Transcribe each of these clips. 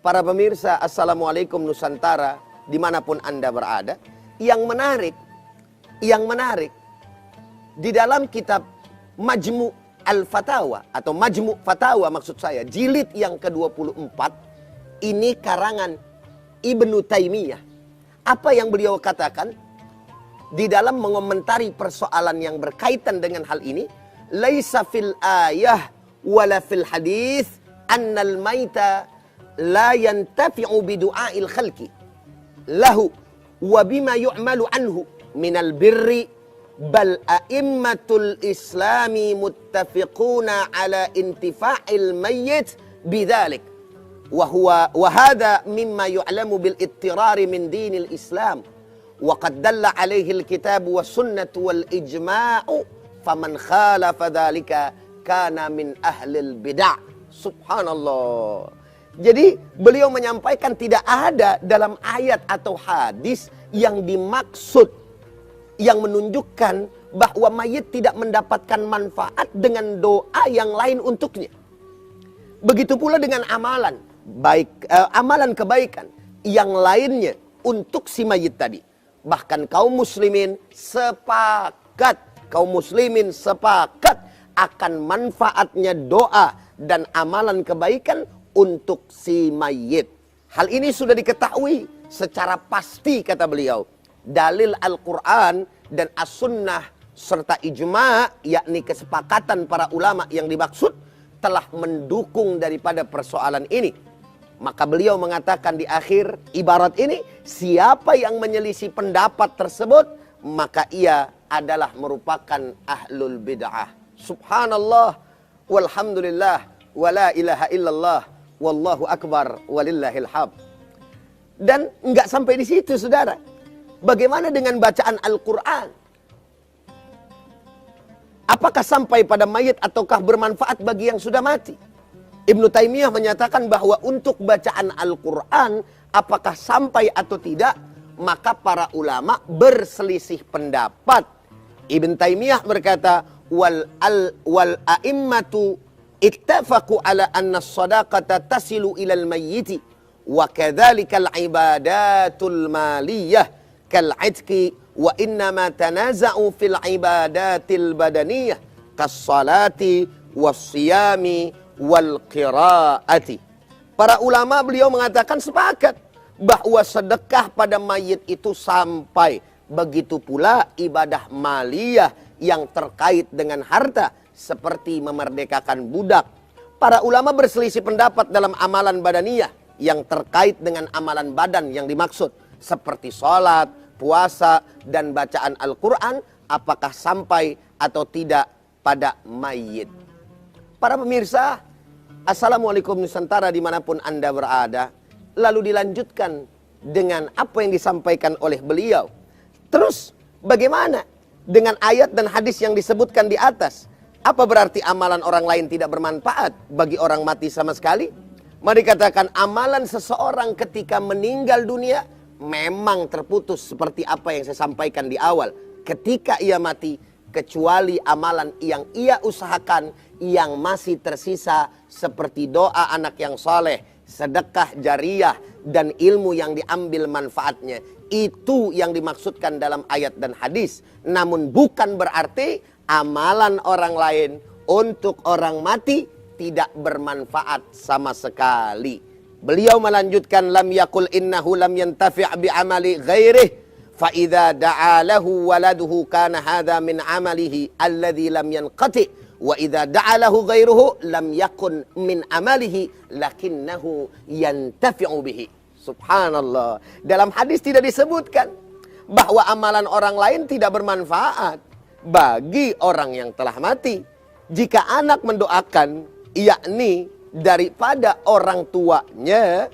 Para pemirsa, Assalamualaikum Nusantara, dimanapun Anda berada. Yang menarik, di dalam kitab Majmu' Al-Fatawa, atau Majmu' Fatawa maksud saya, jilid yang ke-24, ini karangan Ibnu Taimiyah. Apa yang beliau katakan di dalam mengomentari persoalan yang berkaitan dengan hal ini? Laisa fil ayah wala fil hadis annal maita la yantafi'u bidu'a'il khalqi lahu wa bima yu'malu anhu minal birri bal a'immatul islami muttafiquna ala intifa'il mayyit bidzalik wa hadha mimma yu'lamu bil ittirari min dinil islam wa qad dalla alaihi al kitab was sunnah wal ijma'u faman khalafa dzalika kana min ahlil bid'ah. Subhanallah. Jadi beliau menyampaikan tidak ada dalam ayat atau hadis yang dimaksud, yang menunjukkan bahwa mayit tidak mendapatkan manfaat dengan doa yang lain untuknya. Begitu pula dengan amalan amalan kebaikan yang lainnya untuk si mayit tadi. Bahkan kaum muslimin sepakat akan manfaatnya doa dan amalan kebaikan untuk si mayit. Hal ini sudah diketahui secara pasti, kata beliau. Dalil Al-Quran dan As-Sunnah serta ijma', yakni kesepakatan para ulama yang dimaksud, telah mendukung daripada persoalan ini. Maka beliau mengatakan di akhir ibarat ini, siapa yang menyelisih pendapat tersebut, maka ia adalah merupakan ahlul bid'ah. Subhanallah, walhamdulillah, wala ilaha illallah, wallahu akbar, walillahil hamd. Dan enggak sampai di situ, saudara. Bagaimana dengan bacaan Al-Quran? Apakah sampai pada mayit ataukah bermanfaat bagi yang sudah mati? Ibnu Taimiyah menyatakan bahwa untuk bacaan Al-Quran, apakah sampai atau tidak, maka para ulama berselisih pendapat. Ibnu Taimiyah berkata, wal a'immatu ittafaqu ala anna as-sadaqata tasilu ilal mayyiti wa kadzalika al-ibadatul maliyah kal-'itqi wa innama tanaza'u fil ibadatil badaniyah kas-salati was-siyami wal qiraati. Para ulama, beliau mengatakan, sepakat bahwa sedekah pada mayit itu sampai. Begitu pula ibadah maliyah yang terkait dengan harta, seperti memerdekakan budak. Para ulama berselisih pendapat dalam amalan badaniyah yang terkait dengan amalan badan yang dimaksud, seperti sholat, puasa, dan bacaan Al-Quran, apakah sampai atau tidak pada mayit. Para pemirsa, Assalamualaikum Nusantara, dimanapun Anda berada. Lalu dilanjutkan dengan apa yang disampaikan oleh beliau. Terus bagaimana dengan ayat dan hadis yang disebutkan di atas? Apa berarti amalan orang lain tidak bermanfaat bagi orang mati sama sekali? Mari katakan, amalan seseorang ketika meninggal dunia memang terputus seperti apa yang saya sampaikan di awal. Ketika ia mati, kecuali amalan yang ia usahakan yang masih tersisa, seperti doa anak yang soleh, sedekah jariyah, dan ilmu yang diambil manfaatnya. Itu yang dimaksudkan dalam ayat dan hadis. Namun bukan berarti amalan orang lain untuk orang mati tidak bermanfaat sama sekali. Beliau melanjutkan, lam yakul innahu lam yantafi' bi amali ghairih fa idza da'a lahu waladuhu kana hadza min amalihi alladhi lam yanqati wa idza da'a lahu ghairuhu lam yakun min amalihi lakinnahu yantafi'u bihi. Subhanallah. Dalam hadis tidak disebutkan bahwa amalan orang lain tidak bermanfaat bagi orang yang telah mati. Jika anak mendoakan, yakni daripada orang tuanya,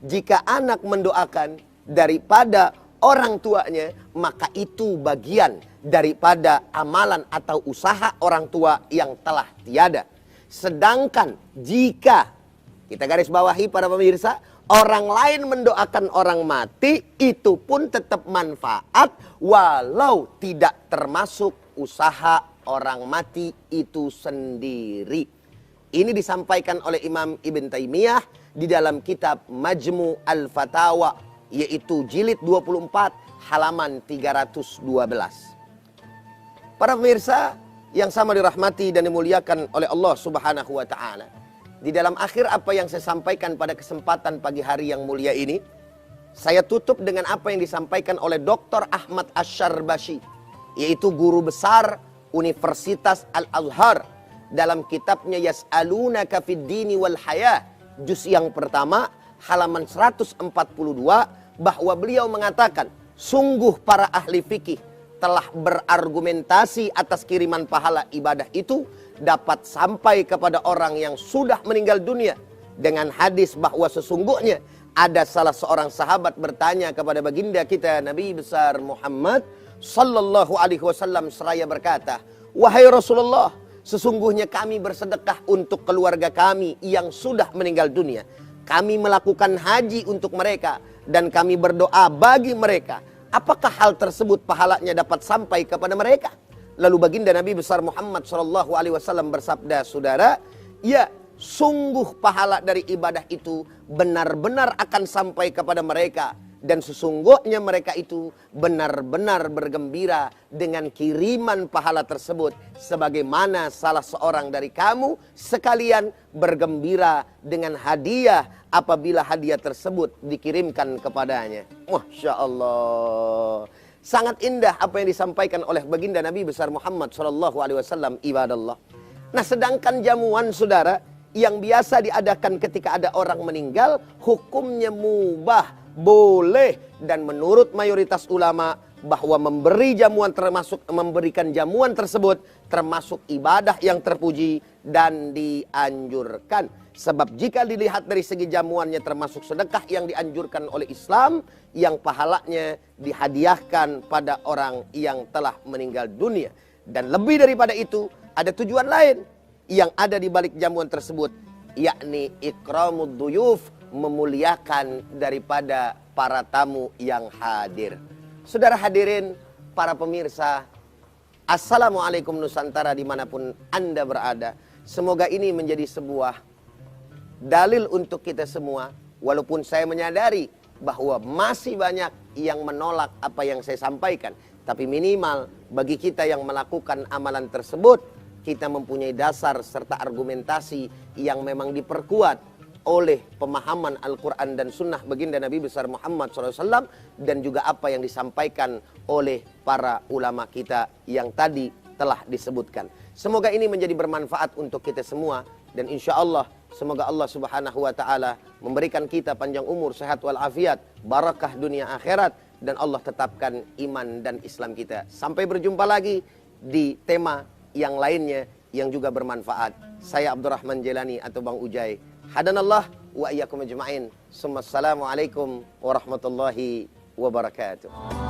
jika anak mendoakan daripada orang tuanya, maka itu bagian daripada amalan atau usaha orang tua yang telah tiada. Sedangkan jika, kita garis bawahi para pemirsa, orang lain mendoakan orang mati, itu pun tetap manfaat walau tidak termasuk usaha orang mati itu sendiri. Ini disampaikan oleh Imam Ibn Taimiyah di dalam kitab Majmu' al-Fatawa, yaitu jilid 24 halaman 312. Para pemirsa yang sama dirahmati dan dimuliakan oleh Allah Subhanahu wa taala. Di dalam akhir apa yang saya sampaikan pada kesempatan pagi hari yang mulia ini, saya tutup dengan apa yang disampaikan oleh Dr. Ahmad Asy-Syarbashi, yaitu guru besar Universitas Al-Azhar, dalam kitabnya Yas'alunaka fid dini wal haya, juz yang pertama halaman 142, bahwa beliau mengatakan, sungguh para ahli fikih telah berargumentasi atas kiriman pahala ibadah itu dapat sampai kepada orang yang sudah meninggal dunia dengan hadis bahwa sesungguhnya ada salah seorang sahabat bertanya kepada baginda kita Nabi besar Muhammad sallallahu alaihi wasallam seraya berkata, "Wahai Rasulullah, sesungguhnya kami bersedekah untuk keluarga kami yang sudah meninggal dunia. Kami melakukan haji untuk mereka dan kami berdoa bagi mereka. Apakah hal tersebut pahalanya dapat sampai kepada mereka?" Lalu baginda Nabi besar Muhammad sallallahu alaihi wasallam bersabda, "Saudara, ya, sungguh pahala dari ibadah itu benar-benar akan sampai kepada mereka. Dan sesungguhnya mereka itu benar-benar bergembira dengan kiriman pahala tersebut. Sebagaimana salah seorang dari kamu sekalian bergembira dengan hadiah apabila hadiah tersebut dikirimkan kepadanya." Masya Allah. Sangat indah apa yang disampaikan oleh baginda Nabi besar Muhammad SAW, ibadallah. Nah, sedangkan jamuan saudara yang biasa diadakan ketika ada orang meninggal, hukumnya mubah, boleh, dan menurut mayoritas ulama bahwa memberikan jamuan tersebut termasuk ibadah yang terpuji dan dianjurkan. Sebab jika dilihat dari segi jamuannya termasuk sedekah yang dianjurkan oleh Islam, yang pahalanya dihadiahkan pada orang yang telah meninggal dunia. Dan lebih daripada itu, ada tujuan lain yang ada di balik jamuan tersebut, yakni ikramud duyuf, memuliakan daripada para tamu yang hadir. Saudara hadirin, para pemirsa, Assalamualaikum Nusantara dimanapun Anda berada. Semoga ini menjadi sebuah dalil untuk kita semua. Walaupun saya menyadari bahwa masih banyak yang menolak apa yang saya sampaikan, tapi minimal bagi kita yang melakukan amalan tersebut, kita mempunyai dasar serta argumentasi yang memang diperkuat oleh pemahaman Al-Quran dan Sunnah baginda Nabi besar Muhammad SAW, dan juga apa yang disampaikan oleh para ulama kita yang tadi telah disebutkan. Semoga ini menjadi bermanfaat untuk kita semua, dan insya Allah semoga Allah Subhanahu wa taala memberikan kita panjang umur, sehat walafiat, barakah dunia akhirat, dan Allah tetapkan iman dan Islam kita. Sampai berjumpa lagi di tema yang lainnya yang juga bermanfaat. Saya Abdurrahman Jelani atau Bang Ujai. Hadanallah wa iyyakum ajma'in. Assalamualaikum warahmatullahi wabarakatuh.